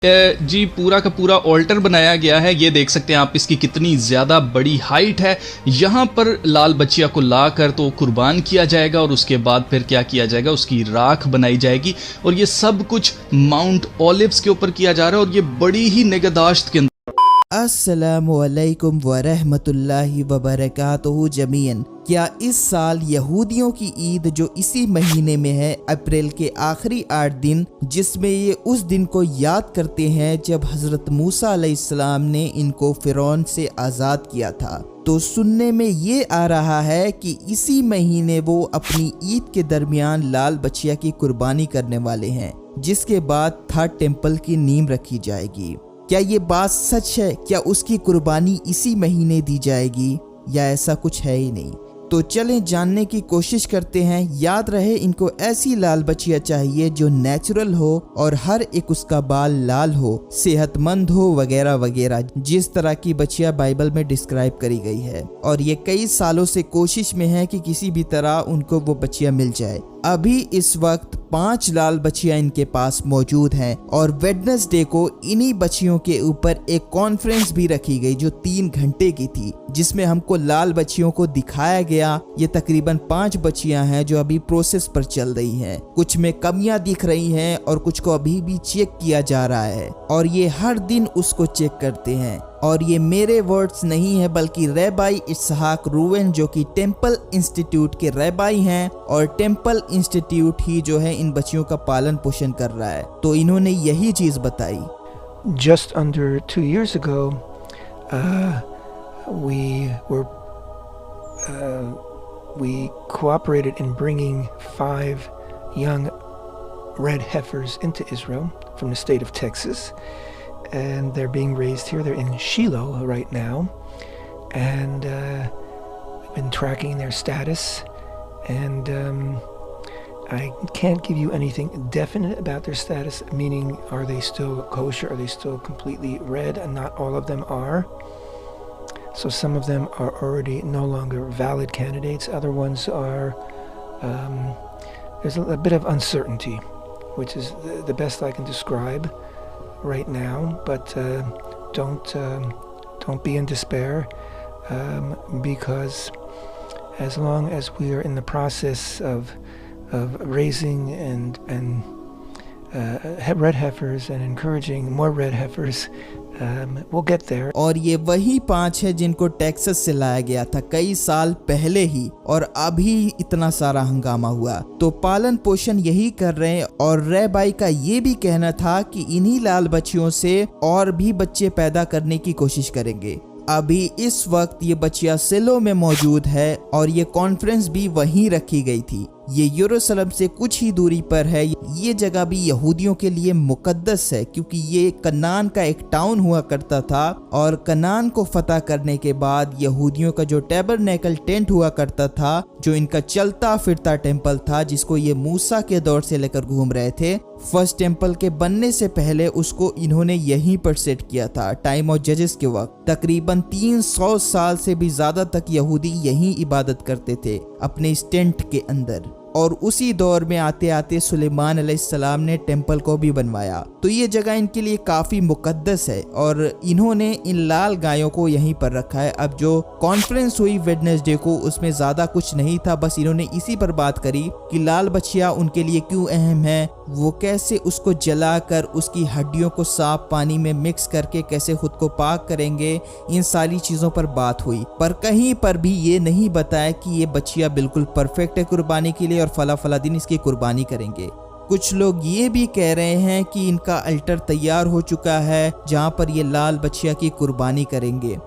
जी पूरा का पूरा ऑल्टर बनाया गया है। ये देख सकते हैं आप इसकी कितनी ज़्यादा बड़ी हाइट है। यहाँ पर लाल बच्चिया को लाकर तो कुर्बान किया जाएगा और उसके बाद फिर क्या किया जाएगा, उसकी राख बनाई जाएगी और ये सब कुछ माउंट ओलिव्स के ऊपर किया जा रहा है और ये बड़ी ही निगहदाश्त के अंदर। अस्सलामुअलैकुम वरहमतुल्लाहि वबरकातुहू जमीअन। क्या इस साल यहूदियों की ईद जो इसी महीने में है, अप्रैल के आखिरी 8 दिन, जिसमें ये उस दिन को याद करते हैं जब हज़रत मूसा अलैहिस्सलाम ने इनको फ़िरौन से आज़ाद किया था। तो सुनने में ये आ रहा है कि इसी महीने वो अपनी ईद के दरमियान लाल बच्चिया की कुर्बानी करने वाले हैं, जिसके बाद थर्ड टेम्पल की नींव रखी जाएगी। क्या ये बात सच है? क्या उसकी कुर्बानी इसी महीने दी जाएगी या ऐसा कुछ है ही नहीं? तो चलें जानने की कोशिश करते हैं। याद रहे, इनको ऐसी लाल बच्चिया चाहिए जो नेचुरल हो और हर एक उसका बाल लाल हो, सेहतमंद हो, वगैरह वगैरह, जिस तरह की बच्चिया बाइबल में डिस्क्राइब करी गई है। और ये कई सालों से कोशिश में है कि किसी भी तरह उनको वो बच्चिया मिल जाए। अभी इस वक्त 5 लाल बच्चियां इनके पास मौजूद हैं और वेडनेसडे को इन्हीं बच्चियों के ऊपर एक कॉन्फ्रेंस भी रखी गई जो 3 घंटे की थी, जिसमें हमको लाल बच्चियों को दिखाया गया। ये तकरीबन 5 बच्चियां हैं जो अभी प्रोसेस पर चल रही हैं। कुछ में कमियां दिख रही हैं और कुछ को अभी भी चेक किया जा रहा है और ये हर दिन उसको चेक करते हैं। और ये मेरे वर्ड्स नहीं है बल्कि रैबाई इसहाक रूवेन, जो कि टेम्पल इंस्टीट्यूट के रैबाई हैं और टेम्पल इंस्टीट्यूट ही जो है इन बच्चियों का पालन पोषण कर रहा है। तो इन्होंने यही चीज बताई। Just under 2 years ago, we cooperated in bringing 5 young red heifers into Israel from the state of Texas. And they're being raised here. They're in Shiloh right now, and we've been tracking their status, and I can't give you anything definite about their status, meaning are they still kosher, are they still completely red, and not all of them are. So some of them are already no longer valid candidates, other ones are, there's a bit of uncertainty, which is the best I can describe right now, but don't be in despair, because as long as we are in the process of raising and red heifers and encouraging more red heifers, we'll get there. और ये वही 5 है जिनको Texas से लाया गया था कई साल पहले ही, और अभी इतना सारा हंगामा हुआ। तो पालन पोषण यही कर रहे हैं और रैबाई का ये भी कहना था कि इन्हीं लाल बच्चियों से और भी बच्चे पैदा करने की कोशिश करेंगे। अभी इस वक्त ये बच्चिया सिलो में मौजूद है और ये कॉन्फ्रेंस भी वहीं रखी गई थी। ये यरूशलेम से कुछ ही दूरी पर है। ये जगह भी यहूदियों के लिए मुकद्दस है क्योंकि ये कनान का एक टाउन हुआ करता था और कनान को फतह करने के बाद यहूदियों का जो टैबरनेकल टेंट हुआ करता था, जो इनका चलता फिरता टेम्पल था, जिसको ये मूसा के दौर से लेकर घूम रहे थे, फर्स्ट टेम्पल के बनने से पहले उसको इन्होंने यहीं पर सेट किया था। टाइम ऑफ जजेस के वक्त तकरीबन 300 साल से भी ज्यादा तक यहूदी यहीं इबादत करते थे अपने इस टेंट के अंदर। और उसी दौर में आते आते सुलेमान अलैहिस्सलाम ने टेम्पल को भी बनवाया। तो ये जगह इनके लिए काफी मुकद्दस है और इन्होंने इन लाल गायों को यहीं पर रखा है। अब जो कॉन्फ्रेंस हुई वेडनेसडे को, उसमें ज्यादा कुछ नहीं था, बस इन्होंने इसी पर बात करी कि लाल बच्चिया उनके लिए क्यों अहम है, वो कैसे उसको जलाकर उसकी हड्डियों को साफ पानी में मिक्स करके कैसे खुद को पाक करेंगे, इन सारी चीजों पर बात हुई। पर कहीं पर भी ये नहीं बताया कि ये बच्चिया बिल्कुल परफेक्ट है कुर्बानी के लिए और फला फला दिन इसकी कुर्बानी करेंगे। कुछ लोग ये भी कह रहे हैं कि इनका अल्टर तैयार हो चुका है जहां पर ये लाल बच्चिया की कुर्बानी करेंगे।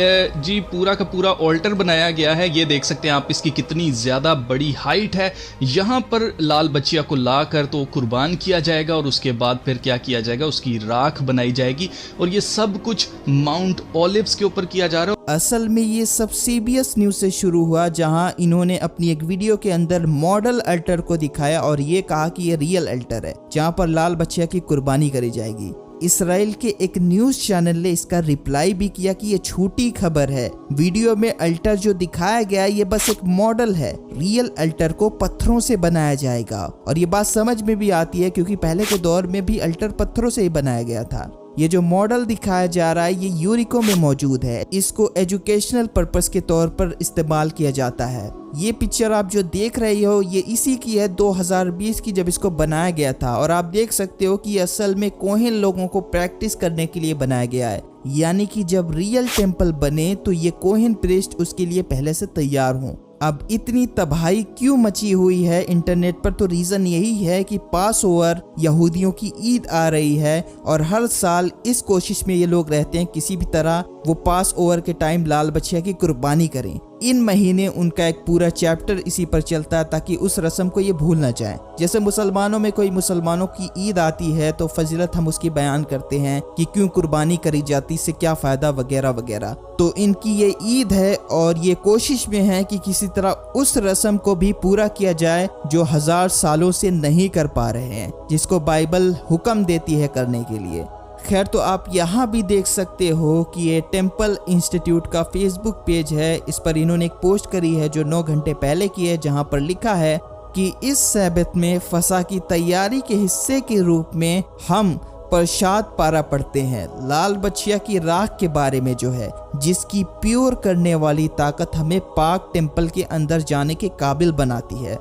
जी पूरा का पूरा ऑल्टर बनाया गया है। ये देख सकते हैं आप इसकी कितनी ज़्यादा बड़ी हाइट है। यहाँ पर लाल बच्चिया को लाकर तो कुर्बान किया जाएगा और उसके बाद फिर क्या किया जाएगा, उसकी राख बनाई जाएगी और ये सब कुछ माउंट ओलिव्स के ऊपर किया जा रहा है। असल में ये सब CBS न्यूज से शुरू हुआ, जहां इन्होंने अपनी एक वीडियो के अंदर मॉडल अल्टर को दिखाया और ये कहा कि ये रियल अल्टर है जहां पर लाल बच्चिया की कुर्बानी करी जाएगी। इसराइल के एक न्यूज चैनल ने इसका रिप्लाई भी किया कि ये झूठी खबर है। वीडियो में अल्टर जो दिखाया गया ये बस एक मॉडल है, रियल अल्टर को पत्थरों से बनाया जाएगा। और ये बात समझ में भी आती है क्योंकि पहले के दौर में भी अल्टर पत्थरों से ही बनाया गया था। ये जो मॉडल दिखाया जा रहा है ये यूरिको में मौजूद है। इसको एजुकेशनल पर्पस के तौर पर इस्तेमाल किया जाता है। ये पिक्चर आप जो देख रहे हो ये इसी की है 2020 की, जब इसको बनाया गया था। और आप देख सकते हो कि असल में कोहेन लोगों को प्रैक्टिस करने के लिए बनाया गया है, यानी कि जब रियल टेम्पल बने तो ये कोहेन प्रीस्ट उसके लिए पहले से तैयार हों। अब इतनी तबाही क्यों मची हुई है इंटरनेट पर, तो रीजन यही है कि पास ओवर यहूदियों की ईद आ रही है और हर साल इस कोशिश में ये लोग रहते हैं किसी भी तरह वो पास ओवर के टाइम लाल बछिया की कुर्बानी करें। इन महीने उनका एक पूरा चैप्टर इसी पर चलता है ताकि उस रस्म को ये भूल ना जाए। जैसे मुसलमानों में कोई मुसलमानों की ईद आती है तो फजीलत हम उसकी बयान करते हैं कि क्यों कुर्बानी करी जाती, इससे क्या फायदा वगैरह वगैरह। तो इनकी ये ईद है और ये कोशिश में है कि किसी तरह उस रस्म को भी पूरा किया जाए जो 1000 सालों से नहीं कर पा रहे हैं, जिसको बाइबल हुक्म देती है करने के लिए। खैर, तो आप यहाँ भी देख सकते हो कि ये टेम्पल इंस्टीट्यूट का फेसबुक पेज है। इस पर इन्होंने एक पोस्ट करी है जो 9 घंटे पहले की है, जहाँ पर लिखा है कि इस सैबत में फसा की तैयारी के हिस्से के रूप में हम प्रसाद पारा पढ़ते हैं, लाल बछिया की राख के बारे में जो है, जिसकी प्योर करने वाली ताकत हमें पाक टेम्पल के अंदर जाने के काबिल बनाती है।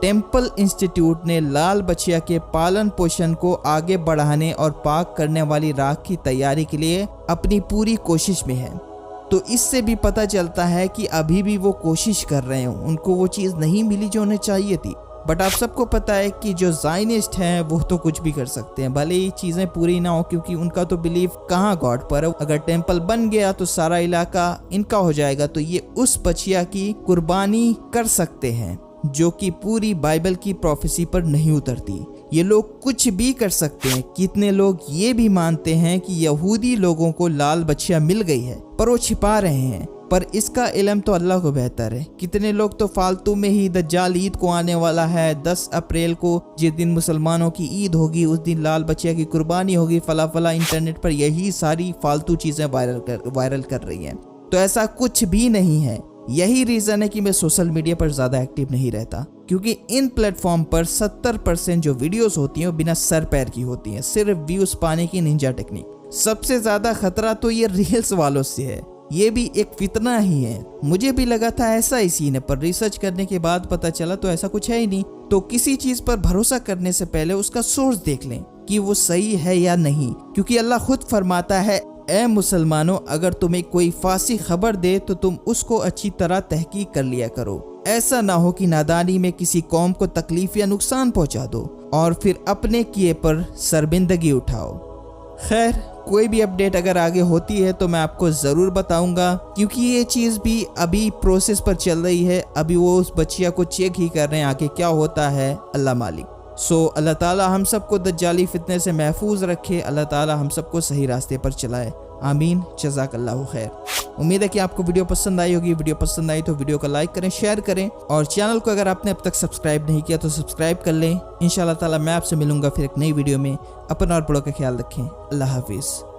टेम्पल इंस्टीट्यूट ने लाल बछिया के पालन पोषण को आगे बढ़ाने और पाक करने वाली राख की तैयारी के लिए अपनी पूरी कोशिश में है। तो इससे भी पता चलता है कि अभी भी वो कोशिश कर रहे हैं, उनको वो चीज़ नहीं मिली जो उन्हें चाहिए थी। बट आप सबको पता है कि जो ज़ायनिस्ट हैं वो तो कुछ भी कर सकते हैं, भले ही चीज़ें पूरी ना हो, क्योंकि उनका तो बिलीफ कहाँ गॉड पर है। अगर टेम्पल बन गया तो सारा इलाका इनका हो जाएगा, तो ये उस बछिया की कुर्बानी कर सकते हैं जो कि पूरी बाइबल की प्रोफेसी पर नहीं उतरती। ये लोग कुछ भी कर सकते हैं। कितने लोग ये भी मानते हैं कि यहूदी लोगों को लाल बछिया मिल गई है पर वो छिपा रहे हैं, पर इसका इल्म तो अल्लाह को बेहतर है। कितने लोग तो फालतू में ही दज्जाल ईद को आने वाला है, 10 अप्रैल को जिस दिन मुसलमानों की ईद होगी उस दिन लाल बछिया की कुर्बानी होगी, फला फला, इंटरनेट पर यही सारी फालतू चीजें वायरल कर रही हैं। तो ऐसा कुछ भी नहीं है। यही रीजन है कि मैं सोशल मीडिया पर ज्यादा एक्टिव नहीं रहता, क्योंकि इन प्लेटफॉर्म पर 70% जो वीडियोस होती हैं वो बिना सर पैर की होती हैं, सिर्फ व्यूज पाने की निंजा टेक्निक। सबसे ज्यादा खतरा तो ये रील्स वालों से है, ये भी एक फितना ही है। मुझे भी लगा था ऐसा ही सीन है, पर रिसर्च करने के बाद पता चला तो ऐसा कुछ है ही नहीं। तो किसी चीज पर भरोसा करने से पहले उसका सोर्स देख लें कि वो सही है या नहीं, क्योंकि अल्लाह खुद फरमाता है, ए मुसलमानों, अगर तुम्हें कोई फासी खबर दे तो तुम उसको अच्छी तरह तहकीक कर लिया करो। ऐसा ना हो कि नादानी में किसी कौम को तकलीफ या नुकसान पहुंचा दो और फिर अपने किए पर शर्मिंदगी उठाओ। खैर, कोई भी अपडेट अगर आगे होती है तो मैं आपको ज़रूर बताऊंगा, क्योंकि ये चीज़ भी अभी प्रोसेस पर चल रही है। अभी वो उस बच्चिया को चेक ही कर रहे हैं, आगे क्या होता है अल्लाह मालिक। सो अल्लाह ताला हम सबको दज्जाली फितने से महफूज रखे, अल्लाह ताला हम सबको सही रास्ते पर चलाए, आमीन। जज़ाकल्लाहु खैर। उम्मीद है कि आपको वीडियो पसंद आई होगी। वीडियो पसंद आई तो वीडियो को लाइक करें, शेयर करें, और चैनल को अगर आपने अब तक सब्सक्राइब नहीं किया तो सब्सक्राइब कर लें। इंशाअल्लाह ताला मैं आपसे मिलूंगा फिर एक नई वीडियो में। अपना और बड़ों का ख्याल रखें। अल्लाह हाफिज़।